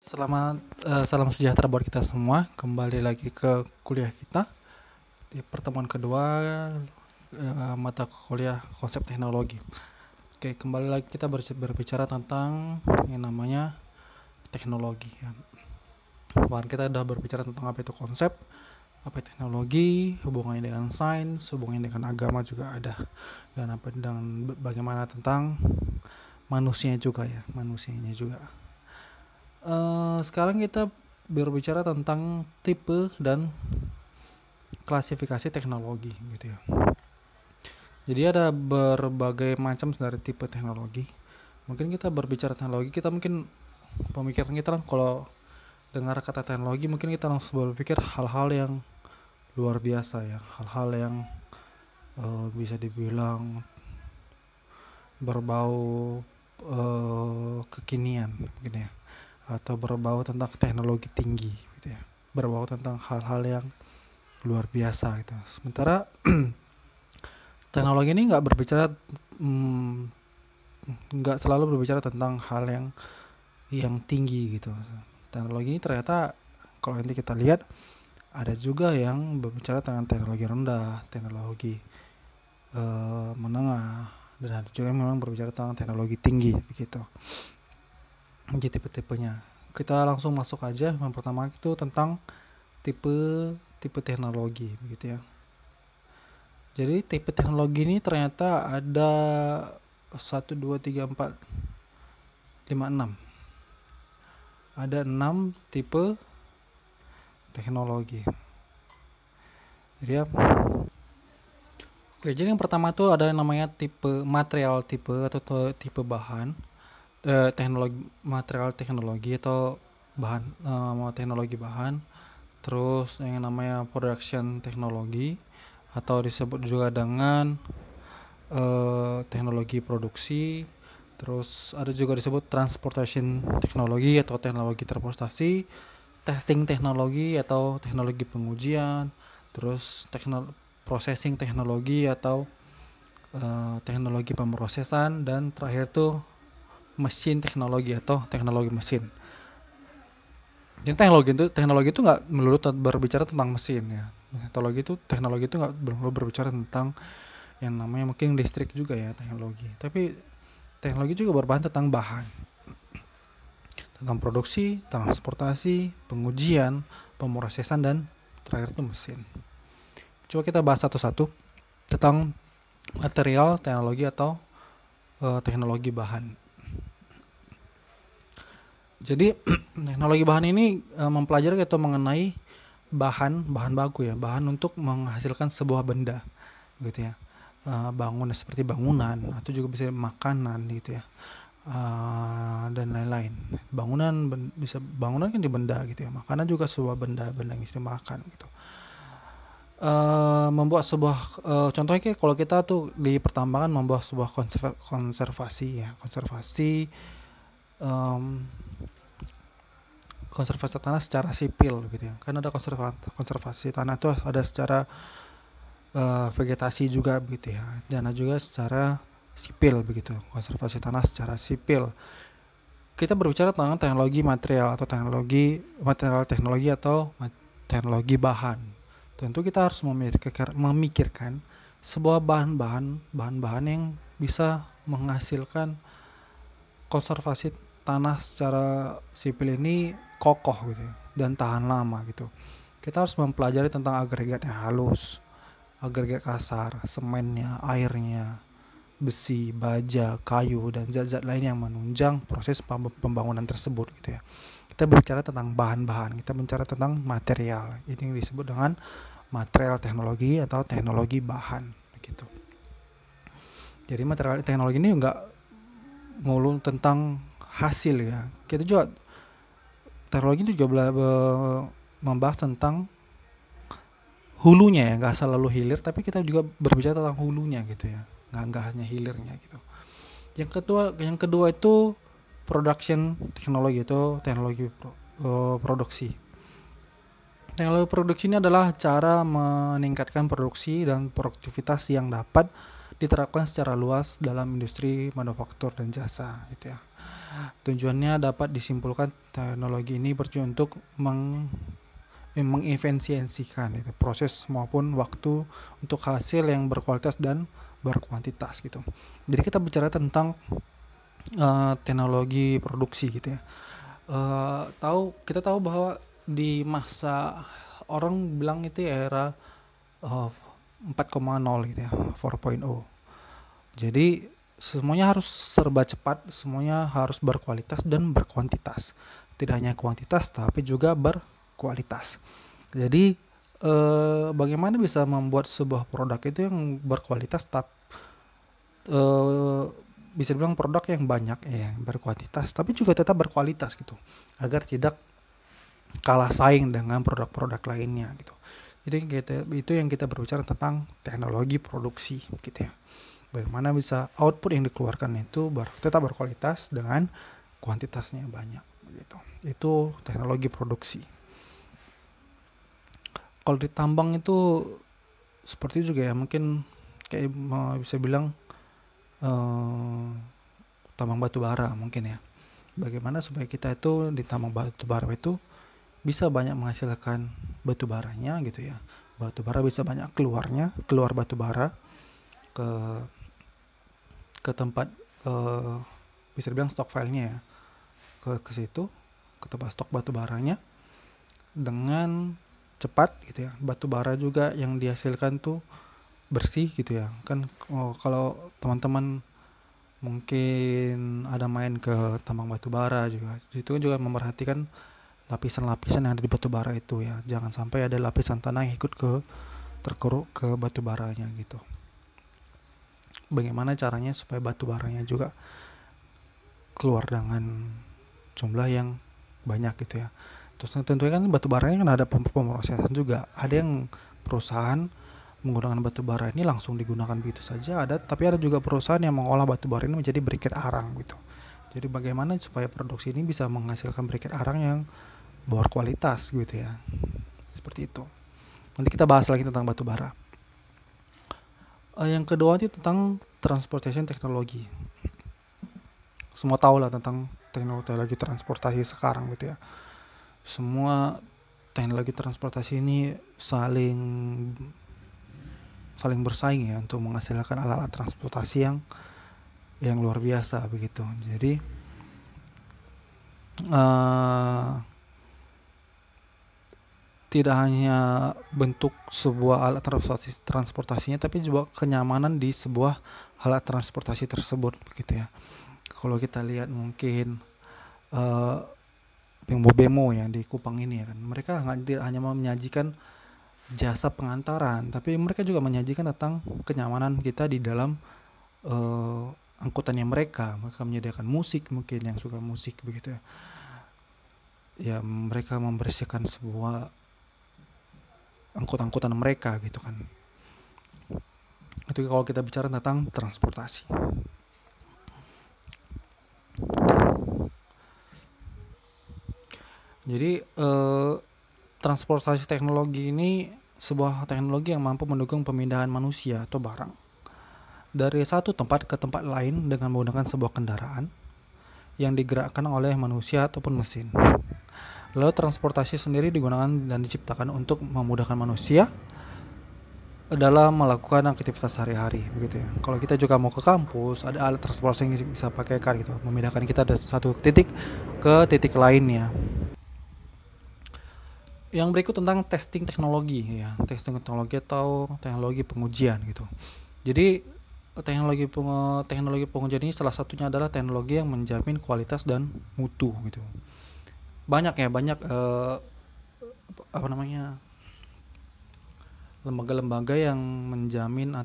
Salam sejahtera buat kita semua. Kembali lagi ke kuliah kita di pertemuan kedua, mata kuliah konsep teknologi. Oke, kembali lagi kita berbicara tentang yang namanya teknologi. Kemarin kita udah berbicara tentang apa itu konsep, apa itu teknologi, hubungannya dengan sains, hubungannya dengan agama juga ada, dan bagaimana tentang manusianya juga. Sekarang kita berbicara tentang tipe dan klasifikasi teknologi gitu ya. Jadi ada berbagai macam dari tipe teknologi. Mungkin kita berbicara teknologi, kita mungkin pemikiran kita kalau dengar kata teknologi mungkin kita langsung berpikir hal-hal yang luar biasa ya, hal-hal yang bisa dibilang berbau kekinian mungkin ya, atau berbau tentang teknologi tinggi gitu ya, berbau tentang hal-hal yang luar biasa gitu. Sementara teknologi ini nggak selalu berbicara tentang hal yang tinggi gitu. Teknologi ini ternyata kalau nanti kita lihat ada juga yang berbicara tentang teknologi rendah, teknologi menengah, dan ada juga yang memang berbicara tentang teknologi tinggi begitu. Jadi tipe-tipenya. Kita langsung masuk aja. Yang pertama itu tentang tipe teknologi begitu ya. Jadi tipe teknologi ini ternyata ada 1 2 3 4 5 6. Ada 6 tipe teknologi. Jadi ya. Oke, jadi yang pertama itu ada yang namanya tipe material tipe atau tipe bahan. Material teknologi atau bahan, teknologi bahan. Terus yang namanya production teknologi atau disebut juga dengan teknologi produksi. Terus ada juga disebut transportation teknologi atau teknologi transportasi, testing teknologi atau teknologi pengujian, terus processing teknologi atau teknologi pemrosesan, dan terakhir tuh mesin teknologi atau teknologi mesin. Jadi teknologi itu nggak melulu berbicara tentang mesin ya. Teknologi itu nggak melulu berbicara tentang yang namanya mungkin listrik juga ya teknologi. Tapi teknologi juga berbahan tentang bahan, tentang produksi, transportasi, pengujian, pemrosesan, dan terakhir itu mesin. Coba kita bahas satu-satu tentang material teknologi atau teknologi bahan. Jadi teknologi bahan ini mempelajari atau mengenai bahan baku ya, bahan untuk menghasilkan sebuah benda gitu ya. Seperti bangunan atau juga bisa makanan gitu ya, dan lain-lain. Bangunan kan di benda gitu ya, makanan juga sebuah benda yang bisa dimakan gitu. Membuat sebuah contohnya kayak kalau kita tuh di pertambangan membuat sebuah konservasi tanah secara sipil gitu ya. Kan ada konservasi tanah tuh ada secara vegetasi juga begitu ya, dan ada juga secara sipil begitu, konservasi tanah secara sipil. Kita berbicara tentang teknologi material atau teknologi atau teknologi bahan. Tentu kita harus memikirkan sebuah bahan-bahan yang bisa menghasilkan konservasi tanah secara sipil ini kokoh gitu ya, dan tahan lama gitu. Kita harus mempelajari tentang agregatnya halus, agregat kasar, semennya, airnya, besi, baja, kayu, dan zat-zat lain yang menunjang proses pembangunan tersebut gitu ya. Kita berbicara tentang bahan-bahan, kita bicara tentang material. Ini yang disebut dengan material teknologi atau teknologi bahan gitu. Jadi material teknologi ini enggak melulu tentang hasil ya. Kita juga teknologi ini juga membahas tentang hulunya ya, nggak selalu hilir, tapi kita juga berbicara tentang hulunya gitu ya, nggak hanya hilirnya gitu. Yang kedua itu production teknologi, itu teknologi produksi. Teknologi produksi ini adalah cara meningkatkan produksi dan produktivitas yang dapat diterapkan secara luas dalam industri manufaktur dan jasa gitu ya. Tujuannya dapat disimpulkan teknologi ini bertujuan untuk mengefisiensikan itu proses maupun waktu untuk hasil yang berkualitas dan berkuantitas gitu. Jadi kita bicara tentang teknologi produksi gitu ya. Kita tahu bahwa di masa orang bilang itu era 4.0 gitu ya, 4.0. Jadi semuanya harus serba cepat, semuanya harus berkualitas dan berkuantitas. Tidak hanya kuantitas tapi juga berkualitas. Jadi bagaimana bisa membuat sebuah produk itu yang berkualitas bisa dibilang produk yang banyak ya, berkuantitas tapi juga tetap berkualitas gitu, agar tidak kalah saing dengan produk-produk lainnya gitu. Jadi itu yang kita berbicara tentang teknologi produksi gitu ya. Bagaimana bisa output yang dikeluarkan itu tetap berkualitas dengan kuantitasnya banyak gitu. Itu teknologi produksi. Kalau di tambang itu seperti juga ya, mungkin kayak bisa bilang tambang batu bara mungkin ya. Bagaimana supaya kita itu di tambang batu bara itu bisa banyak menghasilkan batu baranya gitu ya. Batu bara bisa banyak keluar batu bara ke tempat bisa dibilang stok filenya ya, ke situ, ke tempat stok batu baranya dengan cepat gitu ya. Batu bara juga yang dihasilkan tuh bersih gitu ya kan. Kalau teman-teman mungkin ada main ke tambang batu bara juga, itu juga memperhatikan lapisan-lapisan yang ada di batu bara itu ya. Jangan sampai ada lapisan tanah yang ikut terkeruk ke batu baranya gitu. Bagaimana caranya supaya batu baranya juga keluar dengan jumlah yang banyak gitu ya. Terus tentunya kan batu baranya kan ada pemrosesan juga. Ada yang perusahaan menggunakan batu bara ini langsung digunakan begitu saja, tapi ada juga perusahaan yang mengolah batu bara ini menjadi briket arang gitu. Jadi bagaimana supaya produksi ini bisa menghasilkan briket arang yang berkualitas gitu ya. Seperti itu. Nanti kita bahas lagi tentang batu bara. Yang kedua itu tentang transportation teknologi. Semua tahu lah tentang teknologi transportasi sekarang gitu ya. Semua teknologi transportasi ini saling bersaing ya untuk menghasilkan alat-alat transportasi yang luar biasa begitu. Jadi tidak hanya bentuk sebuah alat transportasinya, tapi juga kenyamanan di sebuah alat transportasi tersebut begitu ya. Kalau kita lihat mungkin bemo yang di Kupang ini ya kan, mereka tidak hanya menyajikan jasa pengantaran, tapi mereka juga menyajikan tentang kenyamanan kita di dalam angkutannya mereka. Mereka menyediakan musik, mungkin yang suka musik begitu ya. Ya mereka membersihkan sebuah angkutan mereka gitu kan. Itu kalau kita bicara tentang transportasi. Jadi transportasi teknologi ini sebuah teknologi yang mampu mendukung pemindahan manusia atau barang dari satu tempat ke tempat lain dengan menggunakan sebuah kendaraan yang digerakkan oleh manusia ataupun mesin. Lalu transportasi sendiri digunakan dan diciptakan untuk memudahkan manusia dalam melakukan aktivitas sehari-hari begitu ya. Kalau kita juga mau ke kampus, ada alat transportasi yang bisa pakai gitu, memindahkan kita dari satu titik ke titik lainnya. Yang berikut tentang testing teknologi ya, testing teknologi atau teknologi pengujian gitu. Jadi teknologi pengujian ini salah satunya adalah teknologi yang menjamin kualitas dan mutu gitu. Banyak lembaga-lembaga yang menjamin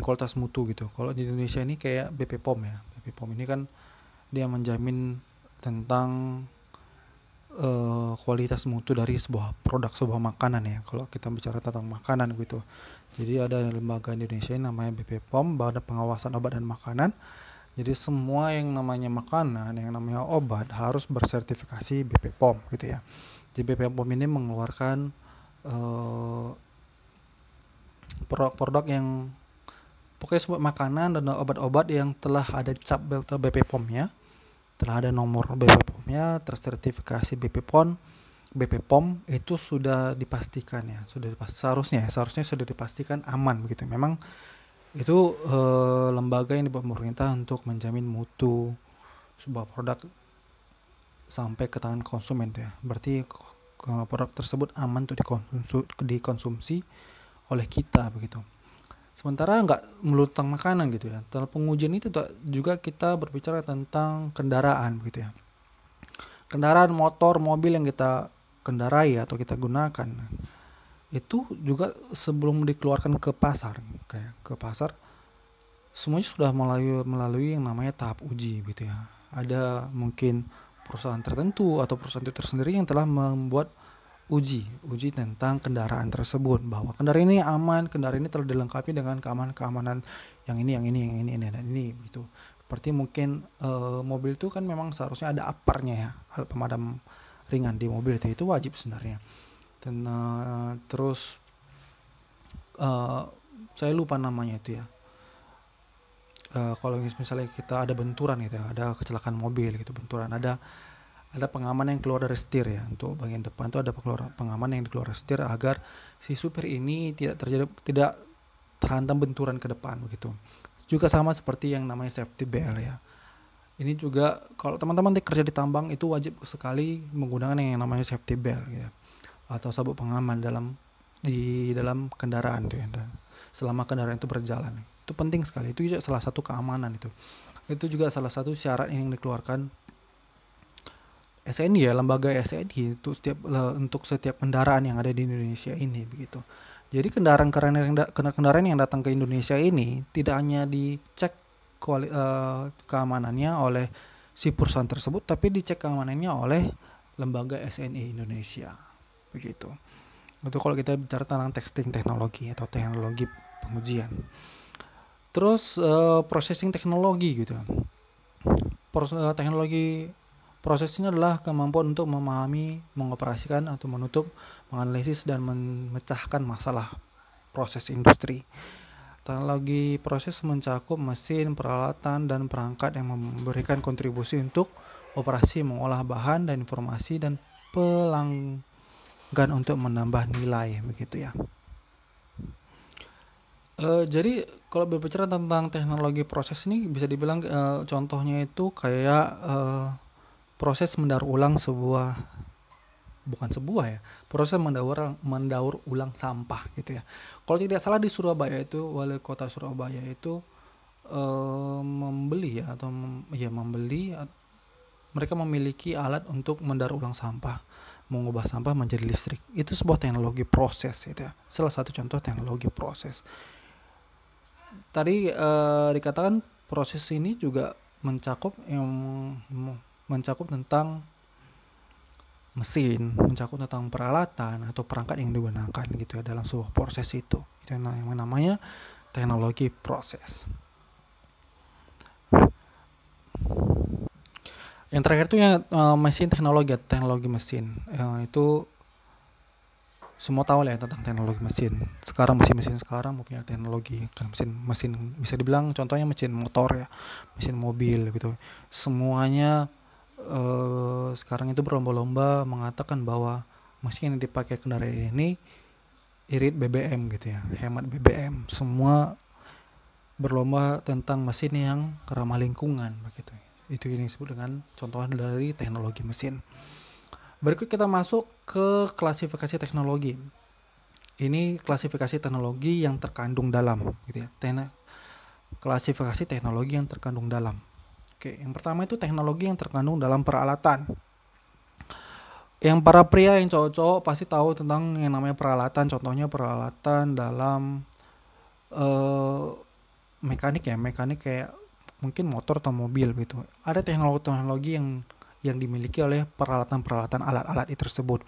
kualitas mutu gitu. Kalau di Indonesia ini kayak BP POM ya. BP POM ini kan dia menjamin tentang kualitas mutu dari sebuah produk, sebuah makanan ya. Kalau kita bicara tentang makanan gitu. Jadi ada lembaga Indonesia yang namanya BP POM, Badan Pengawasan Obat dan Makanan. Jadi semua yang namanya makanan, yang namanya obat harus bersertifikasi BP POM gitu ya. Jadi BP POM ini mengeluarkan produk-produk yang pokoknya semua makanan dan obat-obat yang telah ada cap BP POM-nya, telah ada nomor BP POM-nya, tersertifikasi BP POM itu sudah dipastikan ya, seharusnya sudah dipastikan aman begitu. Memang itu lembaga yang dibuat pemerintah untuk menjamin mutu sebuah produk sampai ke tangan konsumen ya. Berarti produk tersebut aman untuk dikonsumsi oleh kita begitu. Sementara nggak melulu tentang makanan gitu ya. Dalam pengujian itu juga kita berbicara tentang kendaraan begitu ya. Kendaraan motor, mobil yang kita kendarai atau kita gunakan itu juga sebelum dikeluarkan ke pasar, semuanya sudah melalui yang namanya tahap uji gitu ya. Ada mungkin perusahaan tertentu atau perusahaan itu tersendiri yang telah membuat uji tentang kendaraan tersebut, bahwa kendaraan ini aman, kendaraan ini telah dilengkapi dengan keamanan yang ini gitu. Seperti mungkin mobil itu kan memang seharusnya ada aparnya ya, alat pemadam ringan di mobil itu wajib sebenarnya. Dan terus saya lupa namanya itu ya. Kalau misalnya kita ada benturan gitu ya, ada kecelakaan mobil gitu, benturan, ada pengaman yang keluar dari setir ya. Untuk bagian depan itu ada pengaman yang keluar dari setir agar si supir ini tidak terhantam benturan ke depan begitu. Juga sama seperti yang namanya safety belt ya. Ini juga kalau teman-teman kerja di tambang itu wajib sekali menggunakan yang namanya safety belt ya, atau sabuk pengaman di dalam kendaraan tuh ya, selama kendaraan itu berjalan. Itu penting sekali. Itu juga salah satu keamanan itu. Itu juga salah satu syarat yang dikeluarkan SNI ya, lembaga SNI itu untuk setiap kendaraan yang ada di Indonesia ini begitu. Jadi kendaraan yang datang ke Indonesia ini tidak hanya dicek keamanannya oleh si perusahaan tersebut, tapi dicek keamanannya oleh lembaga SNI Indonesia begitu. Itu kalau kita bicara tentang testing teknologi atau teknologi pengujian. Terus processing teknologi gitu. Teknologi proses ini adalah kemampuan untuk memahami, mengoperasikan atau menutup, menganalisis dan memecahkan masalah proses industri. Teknologi proses mencakup mesin, peralatan, dan perangkat yang memberikan kontribusi untuk operasi mengolah bahan dan informasi dan pelanggan untuk menambah nilai begitu ya. Jadi kalau berbicara tentang teknologi proses ini bisa dibilang contohnya itu kayak proses mendaur ulang proses mendaur ulang sampah gitu ya. Kalau tidak salah di Surabaya itu, wali kota Surabaya itu mereka memiliki alat untuk mendaur ulang sampah, mengubah sampah menjadi listrik. Itu sebuah teknologi proses gitu ya. Salah satu contoh teknologi proses. Tadi dikatakan proses ini juga mencakup tentang mesin, mencakup tentang peralatan atau perangkat yang digunakan gitu ya dalam sebuah proses itu. Itu yang namanya teknologi proses. Yang terakhir itu yang mesin teknologi mesin. Itu semua tahu lah ya tentang teknologi mesin. Sekarang mesin sekarang mempunyai teknologi mesin bisa dibilang contohnya mesin motor ya, mesin mobil gitu. Semuanya sekarang itu berlomba-lomba mengatakan bahwa mesin yang dipakai kendaraan ini irit BBM gitu ya, hemat BBM. Semua berlomba tentang mesin yang ramah lingkungan begitu. Itu yang disebut dengan contoh dari teknologi mesin. Berikut kita masuk ke klasifikasi teknologi. Ini klasifikasi teknologi yang terkandung dalam gitu ya. Klasifikasi teknologi yang terkandung dalam. Oke, yang pertama itu teknologi yang terkandung dalam peralatan. Yang para pria yang cowok-cowok pasti tahu tentang yang namanya peralatan. Contohnya peralatan dalam mekanik kayak mungkin motor atau mobil gitu. Ada teknologi yang dimiliki oleh peralatan alat-alat itu tersebut.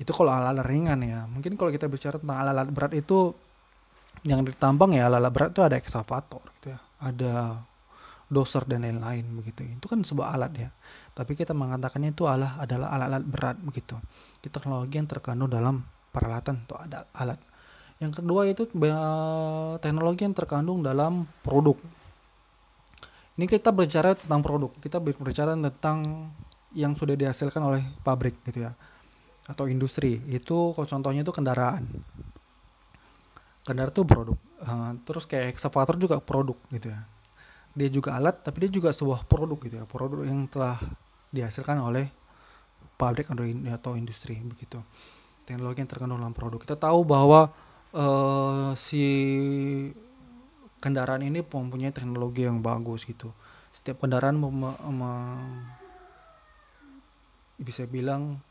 Itu kalau alat-alat ringan ya. Mungkin kalau kita bicara tentang alat-alat berat itu yang ditambang ya, alat-alat berat itu ada ekskavator gitu ya. Ada doser dan lain-lain begitu. Itu kan sebuah alat ya. Tapi kita mengatakannya itu adalah alat-alat berat begitu. Itu teknologi yang terkandung dalam peralatan atau alat. Yang kedua itu teknologi yang terkandung dalam produk. Ini kita berbicara tentang produk, kita berbicara tentang yang sudah dihasilkan oleh pabrik gitu ya, atau industri. Itu contohnya itu kendaraan. Kendaraan itu produk. Terus kayak ekskavator juga produk gitu ya. Dia juga alat, tapi dia juga sebuah produk gitu ya, produk yang telah dihasilkan oleh pabrik atau industri begitu. Teknologi yang terkandung dalam produk. Kita tahu bahwa si kendaraan ini mempunyai teknologi yang bagus gitu. Setiap kendaraan bisa bilang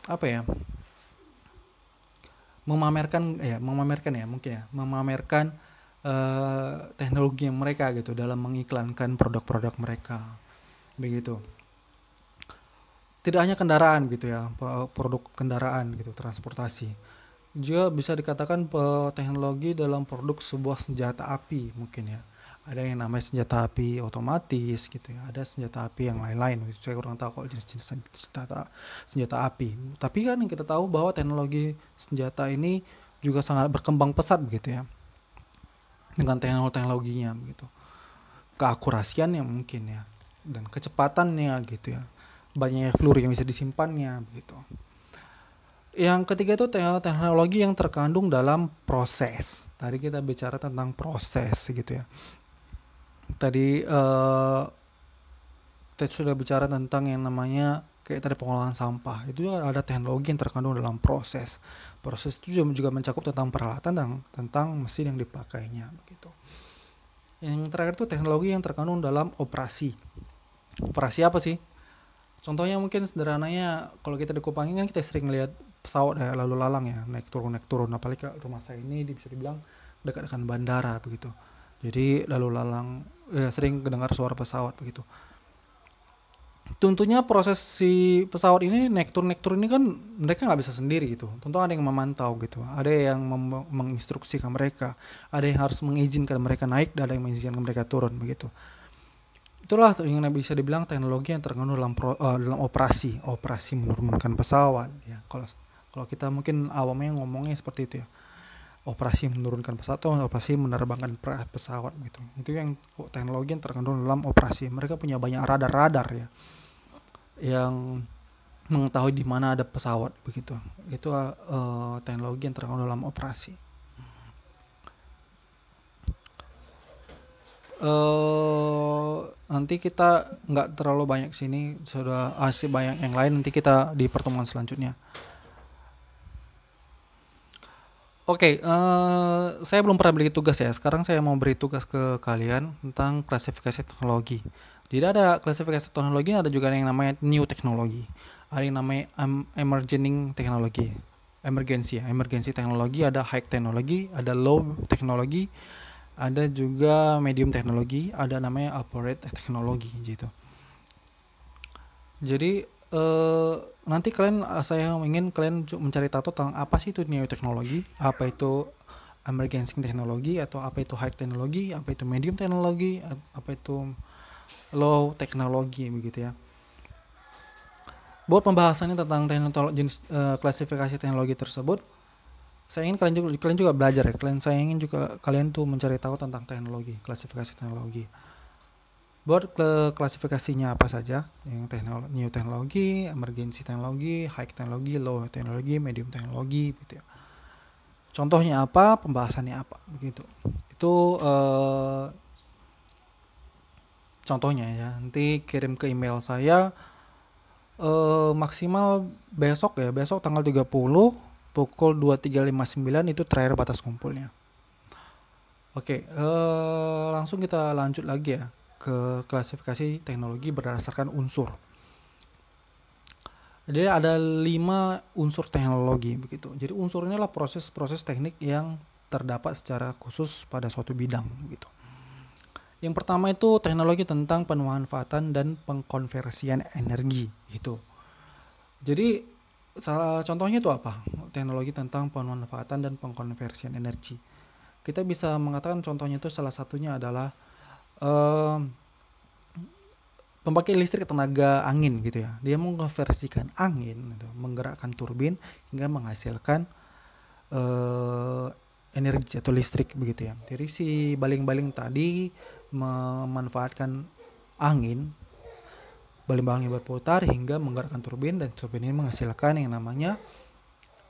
apa ya, memamerkan teknologi yang mereka gitu dalam mengiklankan produk-produk mereka begitu. Tidak hanya kendaraan gitu ya, produk kendaraan gitu, transportasi. Juga bisa dikatakan teknologi dalam produk sebuah senjata api mungkin ya. Ada yang namanya senjata api otomatis gitu ya. Ada senjata api yang lain-lain. Saya kurang tahu kalau jenis senjata api. Tapi kan kita tahu bahwa teknologi senjata ini juga sangat berkembang pesat begitu ya. Dengan teknologinya begitu. Keakurasiannya mungkin ya. Dan kecepatannya gitu ya. Banyak peluru yang bisa disimpannya begitu. Yang ketiga itu teknologi yang terkandung dalam proses. Tadi kita bicara tentang proses gitu ya. Tadi kita sudah bicara tentang yang namanya kayak tadi pengolahan sampah. Itu juga ada teknologi yang terkandung dalam proses. Proses itu juga mencakup tentang peralatan dan tentang mesin yang dipakainya begitu. Yang terakhir itu teknologi yang terkandung dalam operasi. Operasi apa sih? Contohnya mungkin sederhananya kalau kita di Kupang kan kita sering lihat pesawat ya, lalu lalang ya, naik turun. Apalagi rumah saya ini bisa dibilang dekat dengan bandara begitu. Jadi lalu lalang sering mendengar suara pesawat begitu. Tentunya proses si pesawat ini naik turun ini kan mereka nggak bisa sendiri gitu. Tentu ada yang memantau gitu, ada yang menginstruksikan mereka, ada yang harus mengizinkan mereka naik, dan ada yang mengizinkan mereka turun begitu. Itulah yang bisa dibilang teknologi yang terkandung dalam operasi menurunkan pesawat ya. Kalau kita mungkin awamnya ngomongnya seperti itu ya, operasi menurunkan pesawat atau operasi menerbangkan pesawat gitu. Itu yang teknologi yang terkandung dalam operasi. Mereka punya banyak radar ya yang mengetahui di mana ada pesawat begitu. Itu teknologi yang terkandung dalam operasi. Nanti kita nggak terlalu banyak sini, sudah asli banyak yang lain nanti kita di pertemuan selanjutnya. Oke, saya belum pernah beri tugas ya. Sekarang saya mau beri tugas ke kalian tentang klasifikasi teknologi. Jadi ada klasifikasi teknologi, ada juga yang namanya new teknologi. Ada yang namanya emerging teknologi. Emergency teknologi, ada high teknologi, ada low teknologi, ada juga medium teknologi, ada namanya applied teknologi gitu. Jadi nanti saya ingin kalian mencari tahu tentang apa sih itu new teknologi, apa itu emerging teknologi, atau apa itu high teknologi, apa itu medium teknologi, apa itu low teknologi begitu ya. Buat pembahasannya tentang jenis klasifikasi teknologi tersebut, saya ingin kalian juga belajar ya. Saya ingin juga kalian tuh mencari tahu tentang teknologi, klasifikasi teknologi. Buat klasifikasinya apa saja, yang new teknologi, emergency teknologi, high teknologi, low teknologi, medium teknologi gitu ya. Contohnya apa, pembahasannya apa begitu. Itu contohnya ya. Nanti kirim ke email saya maksimal besok tanggal 30 pukul 23.59 itu terakhir batas kumpulnya. Oke, langsung kita lanjut lagi ya ke klasifikasi teknologi berdasarkan unsur. Jadi ada 5 unsur teknologi begitu. Jadi unsur ini adalah proses-proses teknik yang terdapat secara khusus pada suatu bidang gitu. Yang pertama itu teknologi tentang pemanfaatan dan pengkonversian energi gitu. Jadi contohnya itu apa? Teknologi tentang pemanfaatan dan pengkonversian energi. Kita bisa mengatakan contohnya itu salah satunya adalah pembangkit listrik tenaga angin gitu ya. Dia mengkonversikan angin gitu, menggerakkan turbin hingga menghasilkan energi atau listrik begitu ya. Jadi si baling-baling tadi memanfaatkan angin, baling-baling berputar hingga menggerakkan turbin, dan turbin ini menghasilkan yang namanya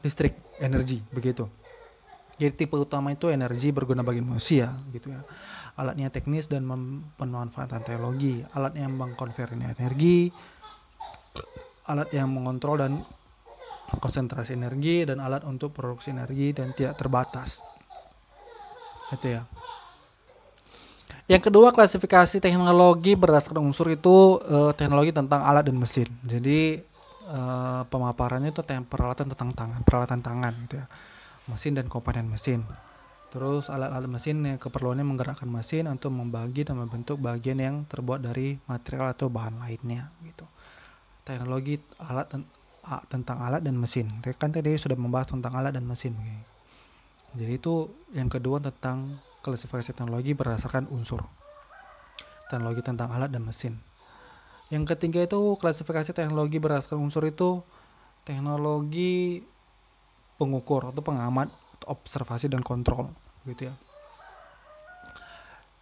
listrik, energi begitu. Jadi tipe utama itu energi berguna bagi manusia gitu ya. Alatnya teknis dan pemanfaatan teknologi, alat yang mengkonversi energi, alat yang mengontrol dan konsentrasi energi, dan alat untuk produksi energi dan tidak terbatas. Itu ya. Yang kedua, klasifikasi teknologi berdasarkan unsur itu teknologi tentang alat dan mesin. Jadi pemaparannya itu peralatan tangan gitu ya. Mesin dan komponen mesin. Terus alat-alat mesin yang keperluannya menggerakkan mesin untuk membagi dan membentuk bagian yang terbuat dari material atau bahan lainnya gitu. Teknologi tentang alat dan mesin. Kan tadi sudah membahas tentang alat dan mesin. Jadi itu yang kedua tentang klasifikasi teknologi berdasarkan unsur. Teknologi tentang alat dan mesin. Yang ketiga itu klasifikasi teknologi berdasarkan unsur itu teknologi pengukur atau pengamat, observasi dan kontrol gitu ya.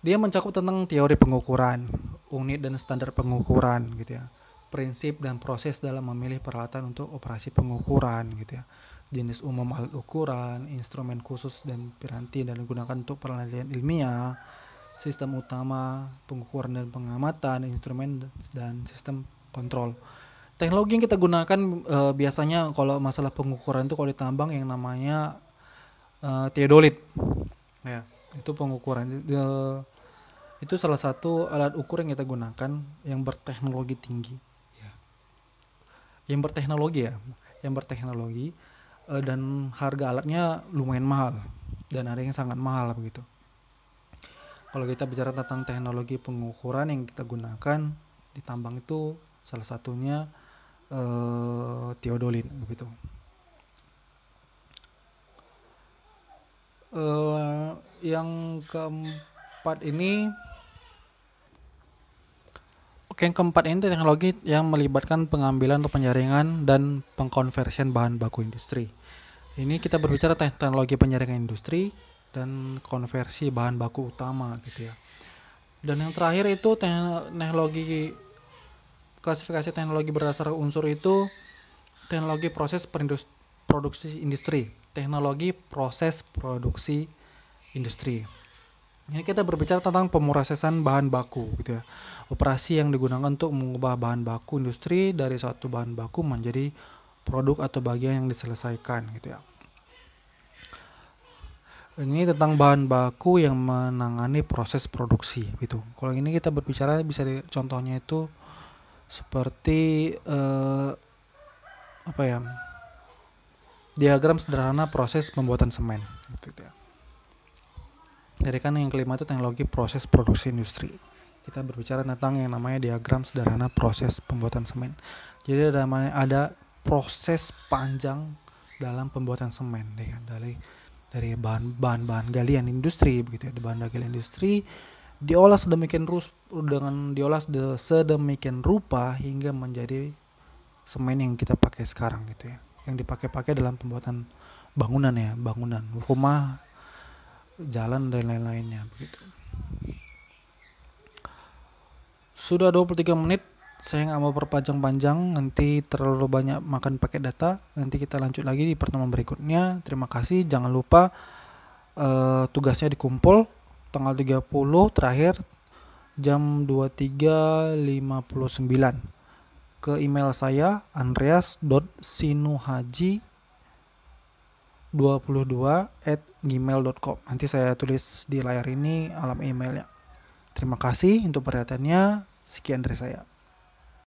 Dia mencakup tentang teori pengukuran, unit dan standar pengukuran gitu ya. Prinsip dan proses dalam memilih peralatan untuk operasi pengukuran gitu ya. Jenis umum alat ukuran, instrumen khusus dan piranti dan digunakan untuk penelitian ilmiah, sistem utama pengukuran dan pengamatan, instrumen dan sistem kontrol. Teknologi yang kita gunakan biasanya kalau masalah pengukuran itu kalau ditambang yang namanya teodolit. Ya, itu pengukuran. Itu salah satu alat ukur yang kita gunakan yang berteknologi tinggi. Ya. Yang berteknologi dan harga alatnya lumayan mahal dan ada yang sangat mahal begitu. Kalau kita bicara tentang teknologi pengukuran yang kita gunakan di tambang itu salah satunya teodolit begitu. Yang keempat ini teknologi yang melibatkan pengambilan atau penyaringan dan pengkonversian bahan baku industri. Ini kita berbicara teknologi penyaringan industri dan konversi bahan baku utama gitu ya. Dan yang terakhir itu teknologi klasifikasi teknologi berdasarkan unsur itu teknologi proses produksi industri. Teknologi proses produksi industri. Ini kita berbicara tentang pemrosesan bahan baku gitu ya. Operasi yang digunakan untuk mengubah bahan baku industri dari suatu bahan baku menjadi produk atau bagian yang diselesaikan gitu ya. Ini tentang bahan baku yang menangani proses produksi gitu. Kalau ini kita berbicara bisa contohnya itu seperti diagram sederhana proses pembuatan semen gitu ya. Jadi kan yang kelima itu teknologi proses produksi industri. Kita berbicara tentang yang namanya diagram sederhana proses pembuatan semen. Jadi ada proses panjang dalam pembuatan semen ya, dari bahan-bahan galian industri begitu ya. Bahan galian industri diolah sedemikian rupa hingga menjadi semen yang kita pakai sekarang gitu ya. Yang dipakai dalam pembuatan bangunan, rumah, jalan dan lain-lainnya begitu. Sudah 23 menit, saya nggak mau perpanjang-panjang, nanti terlalu banyak makan paket data. Nanti kita lanjut lagi di pertemuan berikutnya. Terima kasih, jangan lupa tugasnya dikumpul tanggal 30 terakhir jam 23.59 ke email saya andreas.sinuhaji22@gmail.com. Nanti saya tulis di layar ini alamat emailnya. Terima kasih untuk perhatiannya. Sekian dari saya.